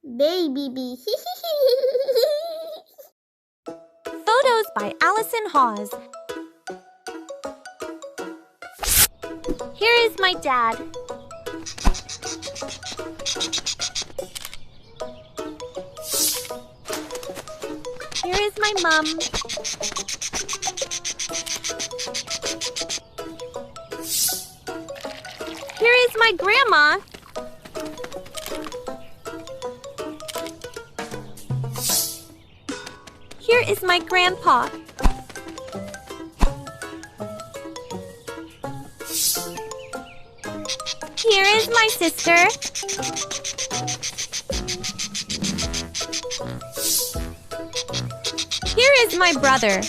Babybee. Photos by Alison Hawes. Here is my dad. Here is my mom. Here is my grandma. Here is my grandpa. Here is my sister. Here is my brother.